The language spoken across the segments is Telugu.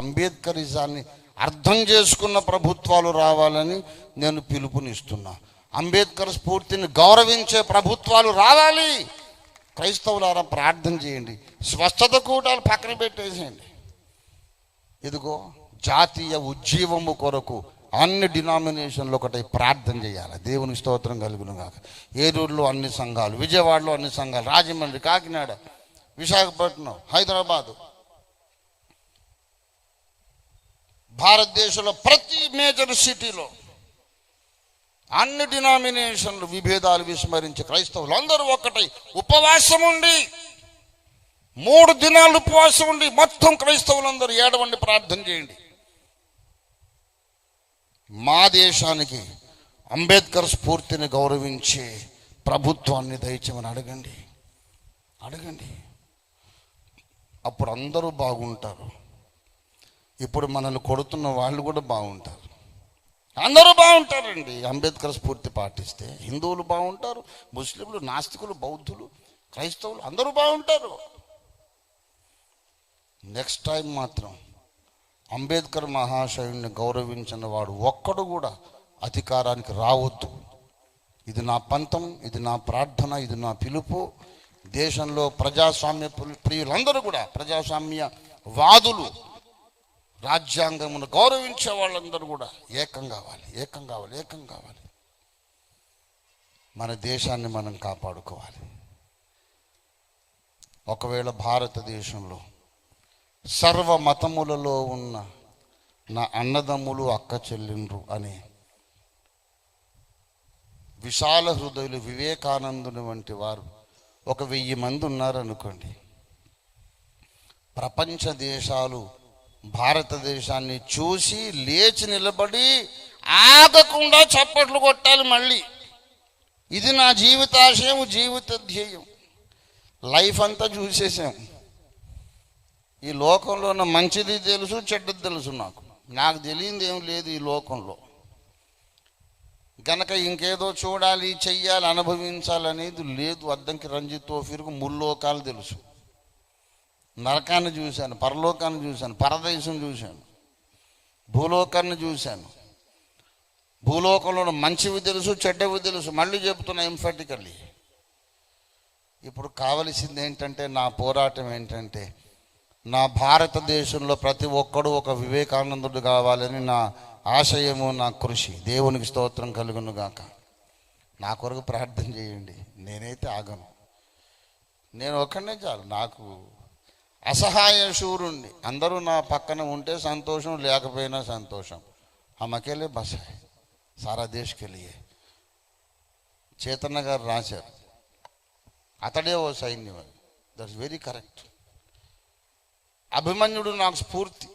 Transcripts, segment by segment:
అంబేద్కరిజాన్ని అర్థం చేసుకున్న ప్రభుత్వాలు రావాలని నేను పిలుపునిస్తున్నా. అంబేద్కర్ స్ఫూర్తిని గౌరవించే ప్రభుత్వాలు రావాలి. క్రైస్తవులారా ప్రార్థన చేయండి. స్వస్థత కూటాలు పక్కన పెట్టేసేయండి. ఇదిగో జాతీయ ఉజ్జీవము కొరకు అన్ని డినామినేషన్లు ఒకటి ప్రార్థన చేయాలి. దేవునికి స్తోత్రం కలుగును గాక. ఏలూరులో అన్ని సంఘాలు, విజయవాడలో అన్ని సంఘాలు, రాజమండ్రి, కాకినాడ, విశాఖపట్నం, హైదరాబాదు, భారతదేశంలో ప్రతి మేజర్ సిటీలో అన్ని డినామినేషన్లు విభేదాలు విస్మరించి క్రైస్తవులు అందరూ ఒక్కటై ఉపవాసం ఉండి 3 దినాలు ఉపవాసం ఉండి మొత్తం క్రైస్తవులందరూ ఏడవండి, ప్రార్థన చేయండి. మా దేశానికి అంబేద్కర్ స్ఫూర్తిని గౌరవించే ప్రభుత్వాన్ని దయచేయమని అడగండి. అప్పుడు అందరూ బాగుంటారు. ఇప్పుడు మనల్ని కొడుతున్న వాళ్ళు కూడా బాగుంటారు. అందరూ బాగుంటారండి. అంబేద్కర్ స్ఫూర్తి పాటిస్తే హిందువులు బాగుంటారు, ముస్లింలు, నాస్తికులు, బౌద్ధులు, క్రైస్తవులు అందరూ బాగుంటారు. నెక్స్ట్ టైం మాత్రం అంబేద్కర్ మహాశయుడిని గౌరవించిన వాడు ఒక్కడు కూడా అధికారానికి రావద్దు. ఇది నా పంతం, ఇది నా ప్రార్థన, ఇది నా పిలుపు. దేశంలో ప్రజాస్వామ్య ప్రియులందరూ కూడా, ప్రజాస్వామ్య వాదులు, రాజ్యాంగమును గౌరవించే వాళ్ళందరూ కూడా ఏకం కావాలి. మన దేశాన్ని మనం కాపాడుకోవాలి. ఒకవేళ భారతదేశంలో సర్వ మతములలో ఉన్న నా అన్నదమ్ములు, అక్క చెల్లెండ్రు అనే విశాల హృదయులు వివేకానందుని వంటి వారు 1000 మంది ఉన్నారనుకోండి. ప్రపంచ దేశాలు భారతదేశాన్ని చూసి లేచి నిలబడి ఆగకుండా చప్పట్లు కొట్టాలి. మళ్ళీ ఇది నా జీవితాశయం, జీవిత ధ్యేయం. లైఫ్ అంతా చూసేసాం. ఈ లోకంలో ఉన్న మంచిది తెలుసు, చెడ్డది తెలుసు. నాకు తెలియంది ఏం లేదు ఈ లోకంలో. గనక ఇంకేదో చూడాలి, చెయ్యాలి, అనుభవించాలనేది లేదు. అద్దంకి రంజిత్ తోఫీర్కు ముల్లోకాలు తెలుసు. నరకాన్ని చూశాను, పరలోకాన్ని చూశాను, పరదేశం చూశాను, భూలోకాన్ని చూశాను. భూలోకంలో మంచివి తెలుసు, చెడ్డవి తెలుసు. మళ్ళీ చెప్తున్నా ఎంఫాటికల్లీ. ఇప్పుడు కావలసింది ఏంటంటే, నా పోరాటం ఏంటంటే, నా భారతదేశంలో ప్రతి ఒక్కడు ఒక వివేకానందుడు కావాలని నా ఆశయము, నా కృషి. దేవునికి స్తోత్రం కలుగును గాక. నా కొరకు ప్రార్థన చేయండి. నేనైతే ఆగను. నేను ఒక్కడనే చాలు. నాకు అసహాయ శూరుణ్ణి. అందరూ నా పక్కన ఉంటే సంతోషం, లేకపోయినా సంతోషం. हम अकेले बस है सारा देश के लिए. చైతన్య గారు రాశారు, అతడే ఓ సైన్యం. That's very correct. అభిమన్యుడు నాకు స్ఫూర్తి.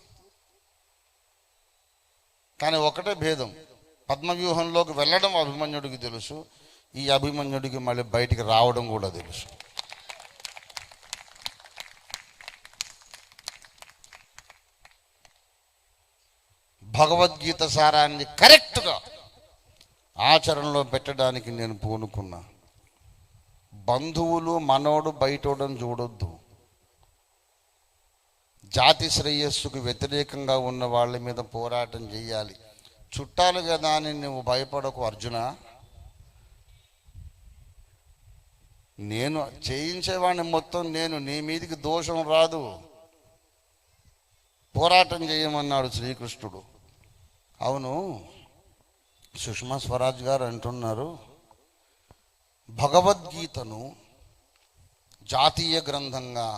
కానీ ఒకటే భేదం, పద్మవ్యూహంలోకి వెళ్ళడం అభిమన్యుడికి తెలుసు, ఈ అభిమన్యుడికి మళ్ళీ బయటికి రావడం కూడా తెలుసు. భగవద్గీత సారాన్ని కరెక్ట్గా ఆచరణలో పెట్టడానికి నేను పూనుకున్నా. బంధువులు మనోడు బయటోడని చూడొద్దు. జాతి శ్రేయస్సుకు వ్యతిరేకంగా ఉన్న వాళ్ళ మీద పోరాటం చేయాలి. చుట్టాలు కదా అని నువ్వు భయపడకు అర్జున. నేను చేయించేవాడిని మొత్తం నేను, నీ మీదికి దోషం రాదు. పోరాటం చేయమన్నాడు శ్రీకృష్ణుడు. అవును, సుష్మా స్వరాజ్ గారు అంటున్నారు, భగవద్గీతను జాతీయ గ్రంథంగా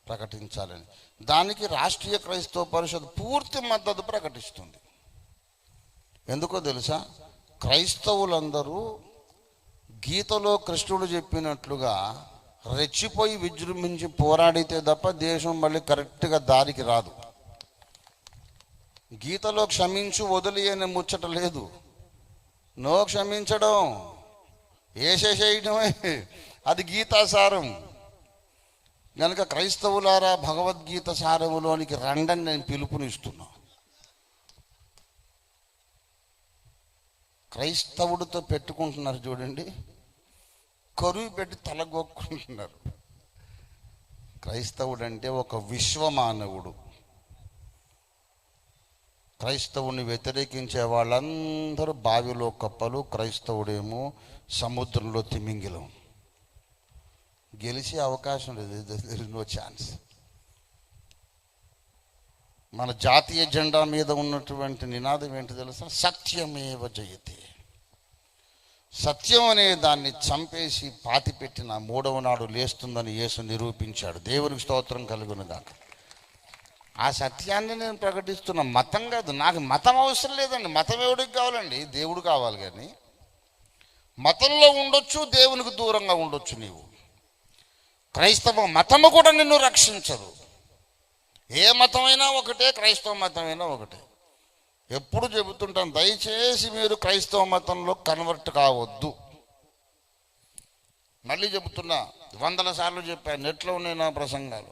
ప్రకటించాలని. దానికి రాష్ట్రీయ క్రైస్తవ పరిషత్ పూర్తి మద్దతు ప్రకటిస్తుంది. ఎందుకో తెలుసా? క్రైస్తవులందరూ గీతలో కృష్ణుడు చెప్పినట్లుగా రెచ్చిపోయి విజృంభించి పోరాడితే తప్ప దేశం మళ్ళీ కరెక్ట్గా దారికి రాదు. గీతలో క్షమించు వదిలి అనే ముచ్చట లేదు. నో క్షమించడం, వేసేసేయడమే అది గీతాసారం. కనుక క్రైస్తవులారా, భగవద్గీత సారములోనికి రండని నేను పిలుపునిస్తున్నా. క్రైస్తవుడితో పెట్టుకుంటున్నారు చూడండి, కరువు పెట్టి తలగొక్కుంటున్నారు. క్రైస్తవుడు అంటే ఒక విశ్వమానవుడు. క్రైస్తవుని వ్యతిరేకించే వాళ్ళందరూ బావిలో కప్పలు, క్రైస్తవుడేమో సముద్రంలో తిమింగిలం. గెలిచే అవకాశం లేదు, దెర్ ఇస్ నో ఛాన్స్. మన జాతీయ జెండా మీద ఉన్నటువంటి నినాదం ఏంటి తెలుసా? సత్యమేవ జయతే. సత్యం అనే దాన్ని చంపేసి పాతిపెట్టిన మూడవ నాడు లేస్తుందని యేసు నిరూపించాడు. దేవునికి స్తోత్రం కలుగునుగాక. ఆ సత్యాన్ని నేను ప్రకటిస్తున్న, మతం కాదు. నాకు మతం అవసరం లేదండి. మతం ఎవడికి కావాలండి? దేవుడు కావాలి. కానీ మతంలో ఉండొచ్చు, దేవునికి దూరంగా ఉండొచ్చు. నీవు క్రైస్తవ మతము కూడా నిన్ను రక్షించదు. ఏ మతమైనా ఒకటే, క్రైస్తవ మతమైనా ఒకటే. ఎప్పుడు చెబుతుంటాను, దయచేసి మీరు క్రైస్తవ మతంలో కన్వర్ట్ కావద్దు. మళ్ళీ చెబుతున్నా, 100 సార్లు చెప్పాను, నెట్లో ఉన్నాయి నా ప్రసంగాలు.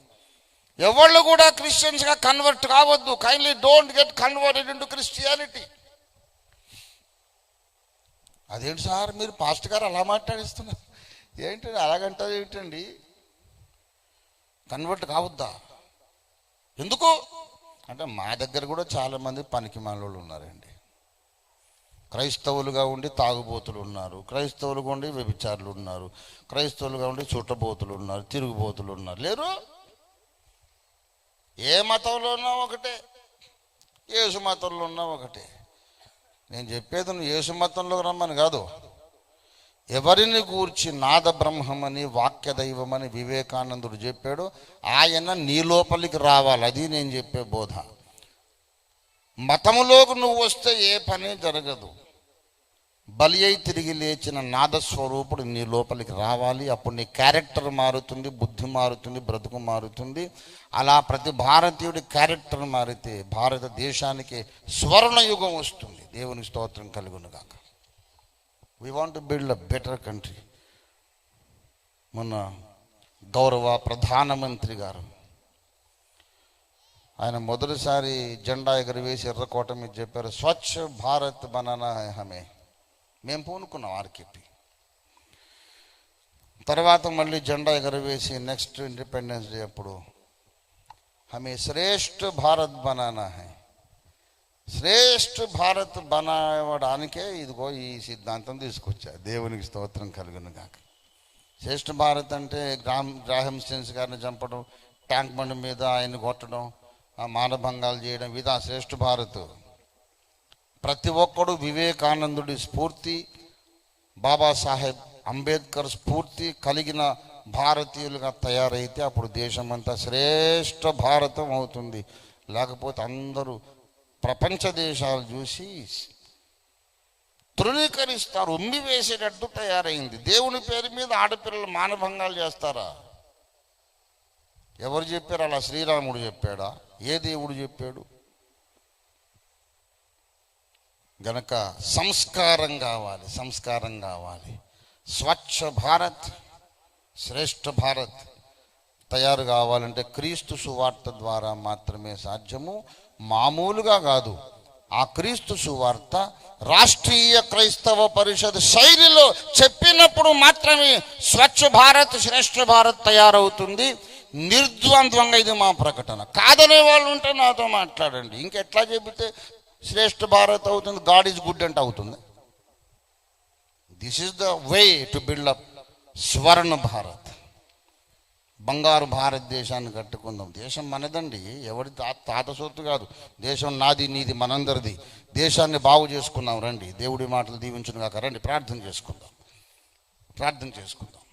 ఎవళ్ళు కూడా క్రిస్టియన్స్గా కన్వర్ట్ కావద్దు. Kindly don't get converted into Christianity. అదేంటి సార్ మీరు పాస్టర్ గారు అలా మాట్లాడిస్తున్నారు? ఏంటండి అలాగంటారు ఏంటండి? కన్వర్ట్ కావద్దా? ఎందుకు అంటే మా దగ్గర కూడా చాలామంది పనికి మాలోళ్ళు ఉన్నారండి. క్రైస్తవులుగా ఉండి తాగుబోతులు ఉన్నారు, క్రైస్తవులుగా ఉండి వ్యభిచారులు ఉన్నారు, క్రైస్తవులుగా ఉండి చుట్టబోతులు ఉన్నారు, తిరుగుబోతులు ఉన్నారు. లేరు? ఏ మతంలో ఉన్నా ఒకటే, యేసు మతంలో ఉన్నా ఒకటే. నేను చెప్పేది నువ్వు యేసు మతంలోకి రమ్మని కాదు. ఎవరిని గూర్చి నాద బ్రహ్మమని, వాక్య దైవమని వివేకానందుడు చెప్పాడు, ఆయన నీ లోపలికి రావాలి. అది నేను చెప్పే బోధ. మతములోకి నువ్వు వస్తే ఏ పని జరగదు. బలి అయి తిరిగి లేచిన నాదస్వరూపుడు నీ లోపలికి రావాలి. అప్పుడు నీ క్యారెక్టర్ మారుతుంది, బుద్ధి మారుతుంది, బ్రతుకు మారుతుంది. అలా ప్రతి భారతీయుడి క్యారెక్టర్ మారితే భారతదేశానికి స్వర్ణయుగం వస్తుంది. దేవునికి స్తోత్రం కలుగునుగాక. We want to build a better country. మొన్న గౌరవ ప్రధానమంత్రి గారు ఆయన మొదటిసారి జెండా ఎగరవేసి ఎర్రకోట మీద చెప్పారు, స్వచ్ఛ భారత్ బనానా హై హమే. మేము పూనుకున్నాం ఆర్కేపీ. తర్వాత మళ్ళీ జెండా ఎగరవేసి నెక్స్ట్ ఇండిపెండెన్స్ డే అప్పుడు హమే శ్రేష్ఠ భారత్ బనానా హై. శ్రేష్ఠ భారత్ బనావడానికే ఇదిగో ఈ సిద్ధాంతం తీసుకొచ్చా. దేవునికి స్తోత్రం కలుగును గాక. శ్రేష్ఠ భారత్ అంటే గ్రాహం స్టెన్స్ గారిని చంపడం, ట్యాంక్ బండ్ మీద ఆయన కొట్టడం, మానభంగాలు చేయడం, ఇదా శ్రేష్ఠ భారత్? ప్రతి ఒక్కడు వివేకానందుడి స్ఫూర్తి, బాబాసాహెబ్ అంబేద్కర్ స్ఫూర్తి కలిగిన భారతీయులుగా తయారైతే అప్పుడు దేశమంతా శ్రేష్ఠ భారతం అవుతుంది. లేకపోతే అందరూ ప్రపంచ దేశాలు చూసి తృణీకరిస్తారు. ఉమ్మి వేసేటట్టు తయారైంది. దేవుని పేరు మీద ఆడపిల్లలు మానభంగాలు చేస్తారా? ఎవరు చెప్పారు? అలా శ్రీరాముడు చెప్పాడా? ఏ దేవుడు చెప్పాడు? గనక సంస్కారం కావాలి, సంస్కారం కావాలి. స్వచ్ఛ భారత్, శ్రేష్ఠ భారత్ తయారు కావాలంటే క్రీస్తు సువార్త ద్వారా మాత్రమే సాధ్యము. మామూలుగా కాదు. ఆ క్రీస్తు సువార్త రాష్ట్రీయ క్రైస్తవ పరిషత్ శైలిలో చెప్పినప్పుడు మాత్రమే స్వచ్ఛ భారత్, శ్రేష్ఠ భారత్ తయారవుతుంది. నిర్ద్వంద్వంగా ఇది మా ప్రకటన. కాదనే వాళ్ళు ఉంటే నాతో మాట్లాడండి. ఇంకెట్లా చెబితే శ్రేష్ఠ భారత్ అవుతుంది? గాడ్ ఈజ్ గుడ్ అంటే అవుతుంది? This is the way to build up స్వర్ణ భారత్. బంగారు భారతదేశాన్ని కట్టుకుందాం. దేశం మనదండి, ఎవరి తాత సొత్తు కాదు. దేశం నాది, నీది, మనందరిది. దేశాన్ని బాగు చేసుకుందాం రండి. దేవుడి మాటలు దీవించును గాక. రండి ప్రార్థన చేసుకుందాం, ప్రార్థన చేసుకుందాం.